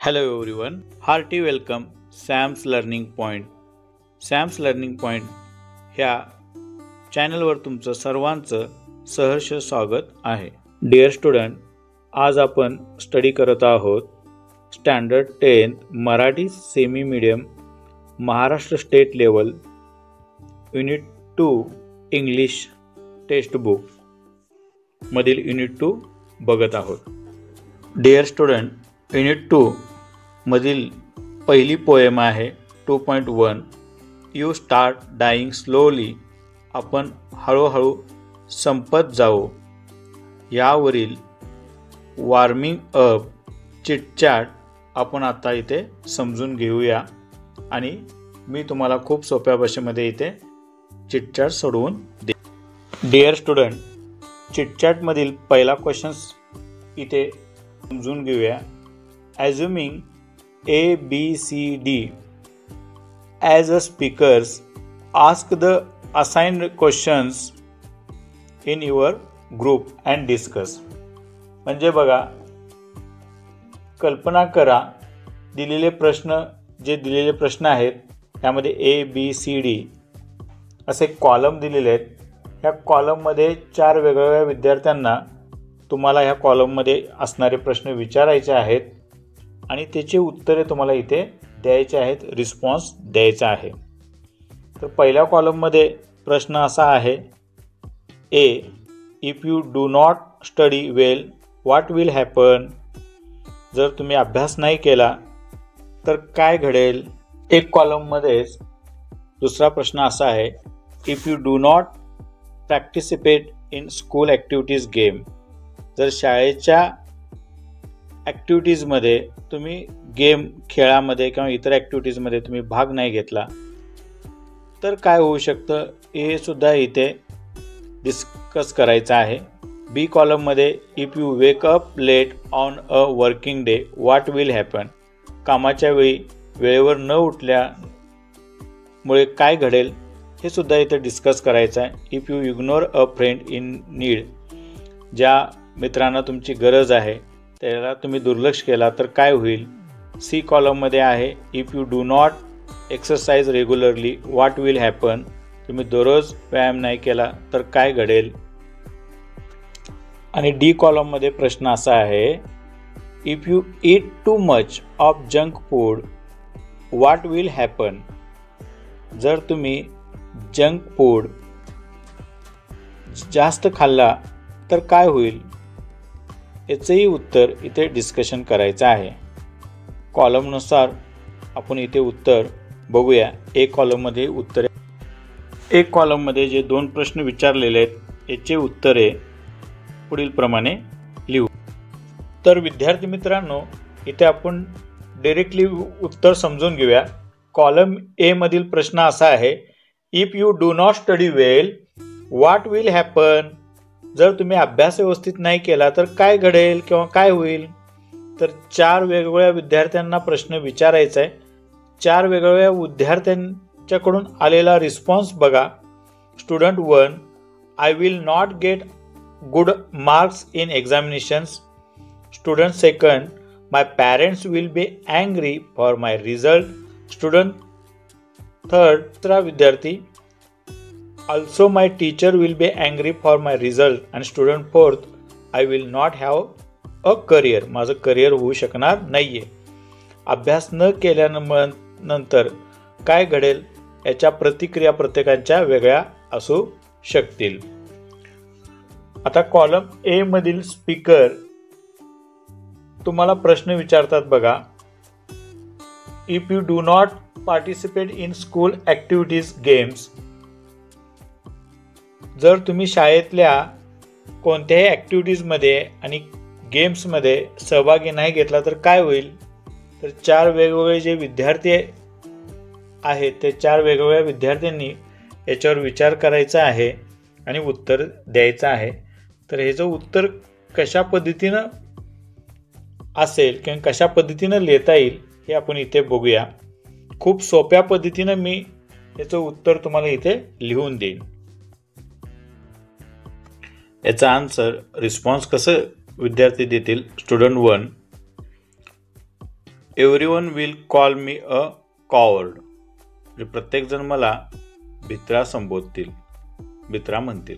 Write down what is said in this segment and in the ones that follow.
Hello everyone, hearty welcome Sam's Learning Point. Sam's Learning Point ह्या चॅनलवर तुमचं सर्वांचं सहर्ष स्वागत आहे. डिअर स्टुडंट, आज आपण स्टडी करत आहोत standard 10 Marathi semi medium Maharashtra state level unit 2 English text book मधील युनिट 2 बघत आहोत. डिअर स्टुडंट, युनिट 2 मधील पहिली पोएम आहे 2.1 यू स्टार्ट डाईंग स्लोली. आपण हळूहळू संपत जाऊ यावरील वॉर्मिंग अप चिटचॅट आपण आता इथे समजून घेऊया आणि मी तुम्हाला खूप सोप्या भाषेमध्ये इथे चिटचॅट सोडवून दे. डिअर स्टुडंट, चिटचॅटमधील पहिला क्वेश्चन्स इथे समजून घेऊया. ॲझ्युमिंग A, B, C, D as a speakers, ask the assigned questions in your group and discuss. म्हणजे बघा, कल्पना करा दिलेले प्रश्न आहेत त्यामध्ये A, B, C, D असे कॉलम दिलेले आहेत. ह्या कॉलममध्ये 4 वेगवेगळ्या विद्यार्थ्यांना तुम्हाला ह्या कॉलममध्ये असणारे प्रश्न विचारायचे आहेत आणि त्याचे उत्तरे तुम्हाला इथे द्यायचे आहेत, रिस्पॉन्स द्यायचा आहे. तर पहिल्या कॉलममध्ये प्रश्न असा आहे a, if you do not study well what will happen. जर तुम्ही अभ्यास नाही केला तर काय घडेल. एक कॉलममध्येच दुसरा प्रश्न असा आहे if you do not participate in school activities game. जर शाळेच्या ॲक्टिव्हिटीजमध्ये तुम्ही गेम खेळामध्ये किंवा इतर ॲक्टिव्हिटीजमध्ये तुम्ही भाग नाही घेतला तर काय होऊ शकतं हे सुद्धा इथे डिस्कस करायचं आहे. बी कॉलममध्ये if you wake up late on a working day what will happen. कामाच्या वेळी वेळेवर न उठल्यामुळे काय घडेल हे सुद्धा इथे डिस्कस करायचं आहे. If you ignore a friend in need. ज्या मित्रांना तुमची गरज आहे त्याला तुम्ही दुर्लक्ष केला तर काय होईल. सी कॉलममध्ये आहे if you do not exercise regularly what will happen. तुम्ही दररोज व्यायाम नाही केला तर काय घडेल. आणि डी कॉलममध्ये प्रश्न असा आहे if you eat too much of junk food what will happen. जर तुम्ही जंक फूड जास्त खाल्ला तर काय होईल. याचंही उत्तर इथे डिस्कशन करायचं आहे. कॉलमनुसार आपण इथे उत्तर बघूया. एक कॉलममध्ये उत्तरे, एक कॉलममध्ये जे 2 प्रश्न विचारलेले आहेत याचे उत्तरे पुढील प्रमाणे लिहू. तर विद्यार्थी मित्रांनो, इथे आपण डायरेक्टली उत्तर समजून घेऊया. कॉलम ए मधील प्रश्न असा आहे if you do not study well what will happen. जर तुम्ही अभ्यास व्यवस्थित नाही केला तर काय घडेल किंवा काय होईल. तर 4 वेगवेगळ्या विद्यार्थ्यांना प्रश्न विचारायचा आहे. 4 वेगवेगळ्या विद्यार्थ्यांच्याकडून आलेला रिस्पॉन्स बघा. Student 1, I will not get good marks in examinations. Student 2, my parents will be angry for my result. Student 3, दुसरा विद्यार्थी also my teacher will be angry for my result. and student 4th, I will not have a career. माझं career होऊ शकणार नाहीये. अभ्यास न केल्यानंतर काय घडेल याच्या प्रतिक्रिया प्रत्येकाच्या वेगळ्या असू शकतील. आता कॉलम ए मधील स्पीकर तुम्हाला प्रश्न विचारतात बघा. If you do not participate in school activities games. जर तुम्ही शाळेतल्या कोणत्याही ॲक्टिव्हिटीजमध्ये आणि गेम्समध्ये सहभागी नाही घेतला तर काय होईल. तर 4 वेगवेगळे जे विद्यार्थी आहेत ते 4 वेगवेगळ्या विद्यार्थ्यांनी याच्यावर विचार करायचा आहे आणि उत्तर द्यायचं आहे. तर हे जो उत्तर कशा पद्धतीनं असेल किंवा कशा पद्धतीनं लिहिता येईल हे आपण इथे बघूया. खूप सोप्या पद्धतीनं मी याचं उत्तर तुम्हाला इथे लिहून देईन. याचा आन्सर रिस्पॉन्स कसं विद्यार्थी देतील. Student 1, everyone will call me a coward. म्हणजे प्रत्येकजण मला भित्रा संबोधतील, भित्रा म्हणतील.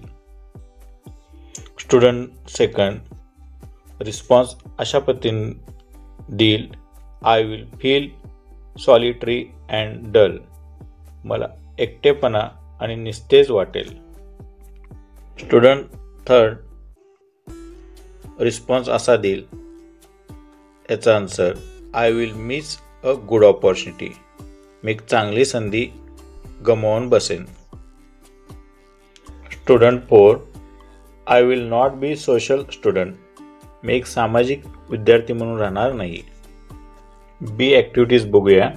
स्टुडंट सेकंड रिस्पॉन्स अशा पद्धतीने देईल. I will feel solitary and dull. मला एकटेपणा आणि निस्तेज वाटेल. स्टुडंट थर्ड रिस्पॉन्स असा देईल, याचा answer I will miss a good opportunity. मी एक चांगली संधी गमावून बसेन. Student four I will not be social student. मी एक सामाजिक विद्यार्थी म्हणून राहणार नाही. बी ॲक्टिव्हिटीज बघूया.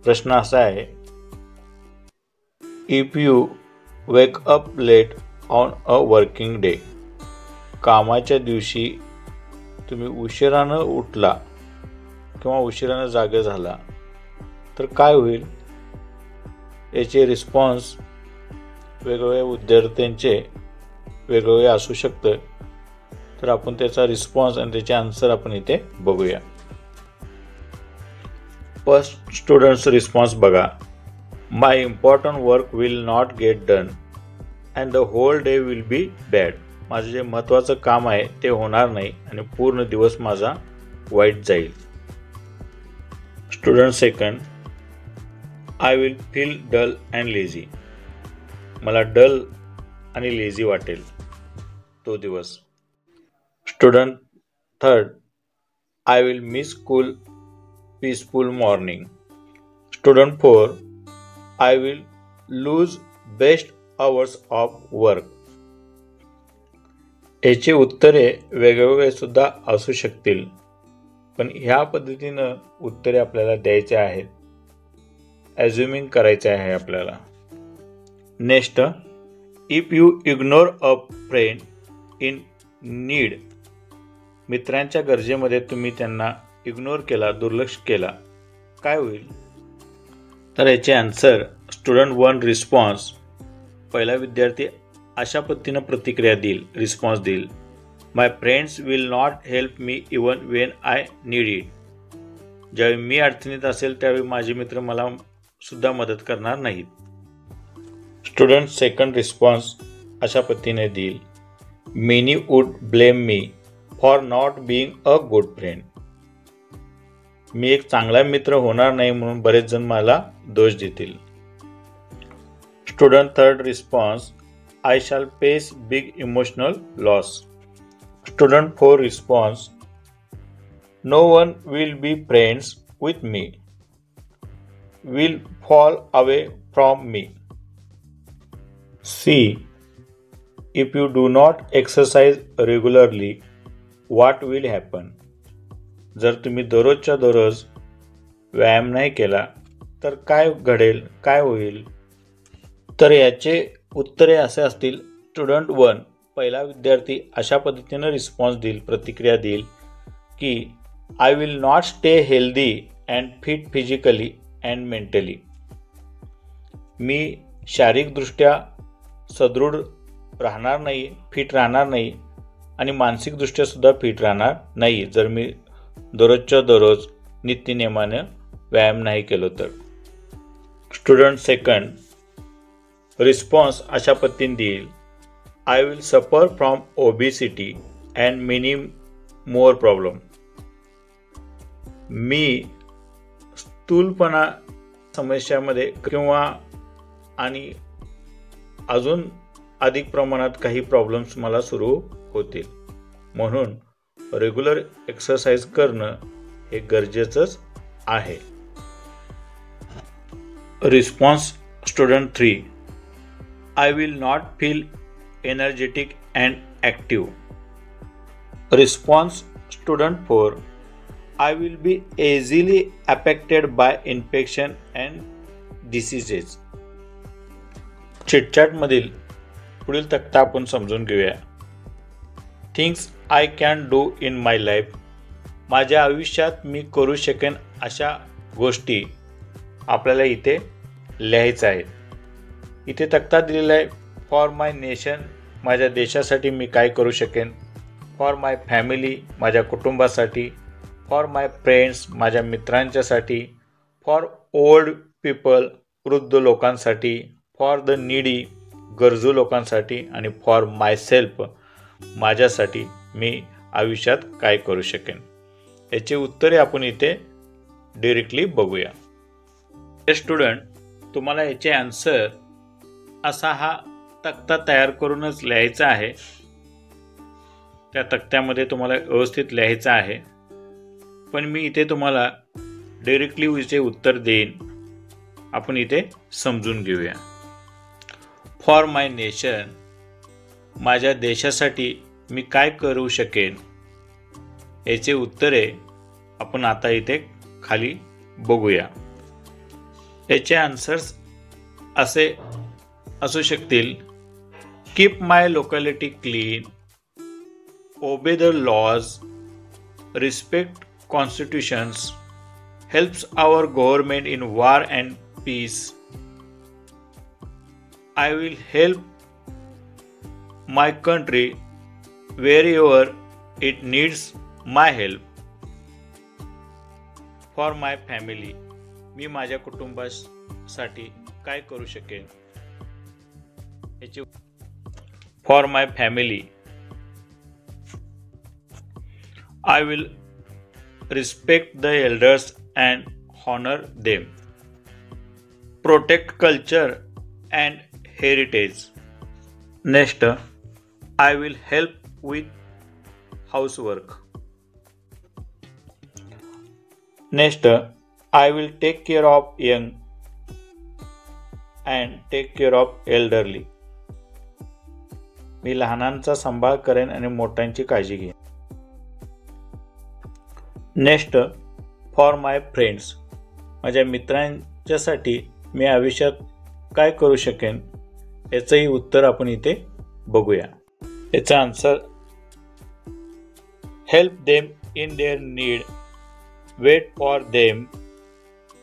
प्रश्न असा आहे, if you wake up late on a working day. कामाच्या दिवशी तुम्ही उशिरानं उठला किंवा उशिरानं जागे झाला तर काय होईल? याचे रिस्पॉन्स वेगवेगळ्या विद्यार्थ्यांचे वेगवेगळे असू शकतं. तर आपण त्याचा रिस्पॉन्स आणि त्याचे आन्सर आपण इथे बघूया. फर्स्ट स्टुडंट्स रिस्पॉन्स बघा. My important work will not get done and the whole day will be bad. माझं जे महत्त्वाचं काम आहे ते होणार नाही आणि पूर्ण दिवस माझा वाईट जाईल. Student second I will feel dull and lazy. मला डल आणि लेझी वाटेल तो दिवस. Student third I will miss cool peaceful morning. Student four I will lose best hours of work. याचे उत्तरे वेगवेगळे सुद्धा असू शकतील, पण ह्या पद्धतीनं उत्तरे आपल्याला द्यायचे आहेत. ॲज्युमिंग करायचे आहे आपल्याला. Next, if you ignore a friend in need. मित्रांच्या गरजेमध्ये तुम्ही त्यांना इग्नोर केला, दुर्लक्ष केला, काय होईल? तर याचे आन्सर स्टुडंट वन रिस्पॉन्स. पहिला विद्यार्थी अशा पद्धतीनं प्रतिक्रिया देईल, रिस्पॉन्स देईल. My friends will not help me even when I need it. ज्यावेळी मी अडचणीत असेल त्यावेळी माझे मित्र मला सुद्धा मदत करणार नाहीत. स्टुडंट सेकंड रिस्पॉन्स अशा पद्धतीने देईल. Many would blame me for not being a good friend. मी एक चांगला मित्र होणार नाही म्हणून बरेच जण मला दोष देतील. Student third response I shall face big emotional loss. Student 4 response, no one will be friends with me, will fall away from me. C, if you do not exercise regularly, what will happen? जर तुम्ही दररोजच्या दररोज व्यायाम नाही केला तर काय घडेल, काय होईल? तर याचे उत्तरे असे असतील. स्टुडंट वन पहिला विद्यार्थी अशा पद्धतीनं रिस्पॉन्स देईल, प्रतिक्रिया देईल की I will not stay healthy and fit physically and mentally. मी शारीरिकदृष्ट्या सदृढ राहणार नाही, फिट राहणार नाही आणि मानसिकदृष्ट्या सुद्धा फिट राहणार नाही जर मी दररोजच्या दररोज नित्यनेमानं व्यायाम नाही केलो तर. स्टुडंट सेकंड रिस्पॉन्स अशा पद्धतीने देईल. I will suffer from obesity and many more problem. मी स्थूलपणा समस्यामध्ये किंवा आणि अजून अधिक प्रमाणात काही प्रॉब्लेम्स मला सुरू होतील. म्हणून रेग्युलर एक्सरसाइज करणं हे गरजेचंच आहे. Response student 3 I will not feel energetic and active. Response Student 4 I will be easily affected by infection and diseases. Chitchat मधील पुढील तक्ता आपण समजून घेऊया. Things I can do in my life. माझ्या आयुष्यात मी करू शकेन अशा गोष्टी आपल्याला इथे लिहायचं आहे. इथे तक्ता दिलेला आहे. फॉर माय नेशन, माझ्या देशासाठी मी काय करू शकेन. फॉर माय फॅमिली, माझ्या कुटुंबासाठी. फॉर माय फ्रेंड्स माझ्या मित्रांच्यासाठी, फॉर ओल्ड पीपल वृद्ध लोकांसाठी, फॉर द नीडी गरजू लोकांसाठी आणि फॉर मायसेल्फ माझ्यासाठी मी आयुष्यात काय करू शकेन. याची उत्तरे आपण इथे डायरेक्टली बघूया. स्टुडंट, तुम्हाला याचे आन्सर असा हा तक्ता तयार करूनच लिहायचा आहे. त्या तक्त्यामध्ये तुम्हाला व्यवस्थित लिहायचं आहे. पण मी इथे तुम्हाला डायरेक्टली याचे उत्तर देईन. आपण इथे समजून घेऊया. फॉर माय नेशन माझ्या देशासाठी मी काय करू शकेन, याचे उत्तरे आपण आता इथे खाली बघूया. याचे आन्सर्स असे असू शकतील. Keep my locality clean, obey the laws, respect constitutions, helps our government in war and peace, I will help my country wherever it needs my help. For my family मी माझ्या कुटुंबासाठी काय करू शकेन. For my family I will respect the elders and honor them. Protect culture and heritage. Next, I will help with housework. Next, I will take care of young and take care of elderly. मी लहानांचा सांभाळ करेन आणि मोठ्यांची काळजी घेईन. Next, for my friends माझ्या मित्रांच्यासाठी मी आयुष्यात काय करू शकेन, याचंही उत्तर आपण इथे बघूया. याचा answer help them in their need, wait for them,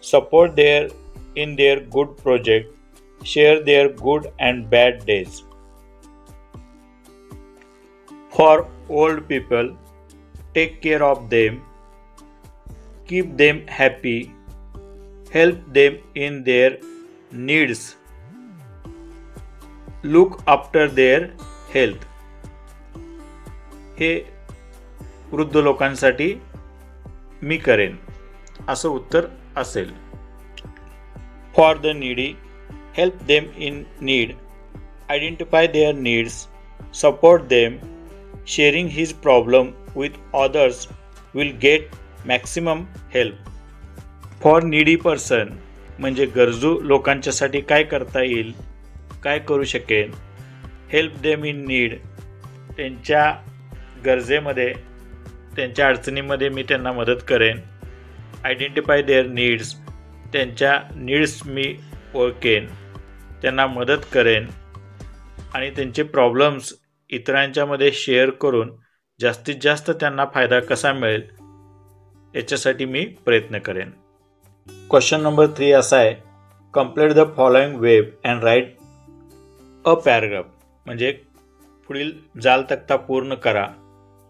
support their in their good project, share their good and bad days. For old people take care of them, keep them happy, help them in their needs, look after their health. हे वृद्ध लोकांसाठी मी करेन असं उत्तर असेल. For the needy help them in need, identify their needs, support them, sharing his problem with others will get maximum help. For needy person म्हणजे गरजू लोकांच्यासाठी काय करता येईल, काय करू शकेन. हेल्प देम इन नीड त्यांच्या गरजेमध्ये, त्यांच्या अडचणीमध्ये मी त्यांना मदत करेन. आयडेंटिफाय देअर नीड्स त्यांच्या नीड्स मी ओळखेन, त्यांना मदत करेन आणि त्यांचे प्रॉब्लेम्स इतरांच्यामध्ये शेअर करून जास्तीत जास्त त्यांना फायदा कसा मिळेल याच्यासाठी मी प्रयत्न करेन. क्वेश्चन नंबर 3 असा आहे. Complete the following web and write a paragraph म्हणजे पुढील जाल तक्ता पूर्ण करा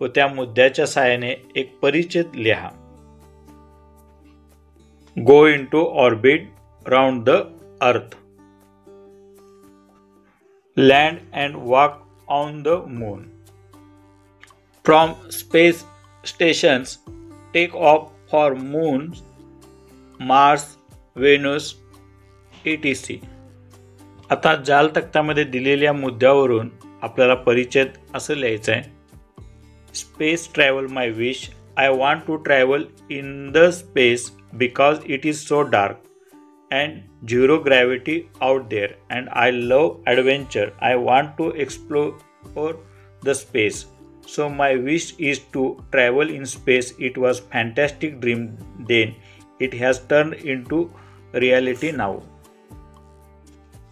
व त्या मुद्द्याच्या सहाय्याने एक परिच्छेद लिहा. Go into orbit round the earth, land and walk on the moon, from space stations take off for moon, Mars, Venus etc. आता जाल तक्त्यामध्ये दिलेल्या मुद्द्यावरून आपल्याला परिच्छेद असं लिहायचं आहे. Space travel my wish, I want to travel in the space because it is so dark and zero gravity out there and I love adventure. I want to explore the space. So my wish is to travel in space. It was fantastic dream then. It has turned into reality now.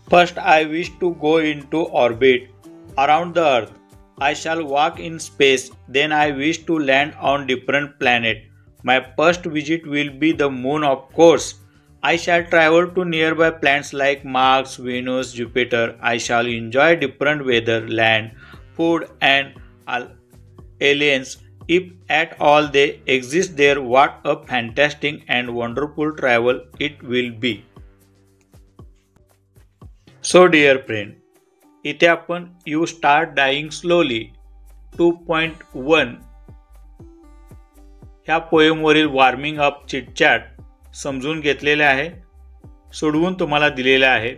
First, I wish to go into orbit around the earth. I shall walk in space. Then I wish to land on different planet. My first visit will be the moon, of course. I shall travel to nearby planets like Mars, Venus, Jupiter. I shall enjoy different weather, land, food and aliens If at all they exist there, what a fantastic and wonderful travel it will be. So dear friend, इथे आपण You Start Dying Slowly 2.1 ह्या पोएमवरील warming up chitchat समजून घेतलेले आहे, सोडवून तुम्हाला दिलेले आहे.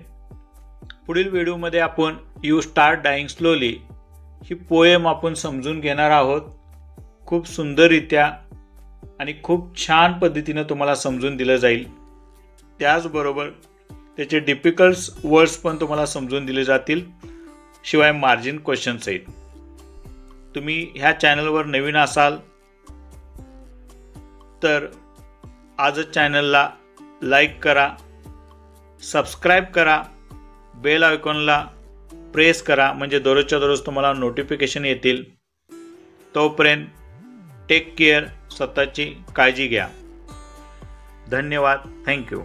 पुढील व्हिडिओमध्ये आपण You Start Dying Slowly he poem आपण समजून घेणार आहोत. खूप सुंदररित्या आणि खूप छान पद्धतीने तुम्हाला समजून दिलं जाईल. त्याचबरोबर त्याचे डिफिकल्ट वर्ड्स पण तुम्हाला समजून दिले जातील, शिवाय मार्जिन क्वेश्चन्स आहेत. तुम्ही ह्या चॅनलवर नवीन असाल तर आजच चॅनलला लाईक करा, सबस्क्राईब करा, बेल आयकॉनला प्रेस करा, म्हणजे दररोजच्या दररोज तुम्हाला नोटिफिकेशन येतील. तोपर्यंत टेक केअर, स्वतःची काळजी घ्या. धन्यवाद. थँक्यू.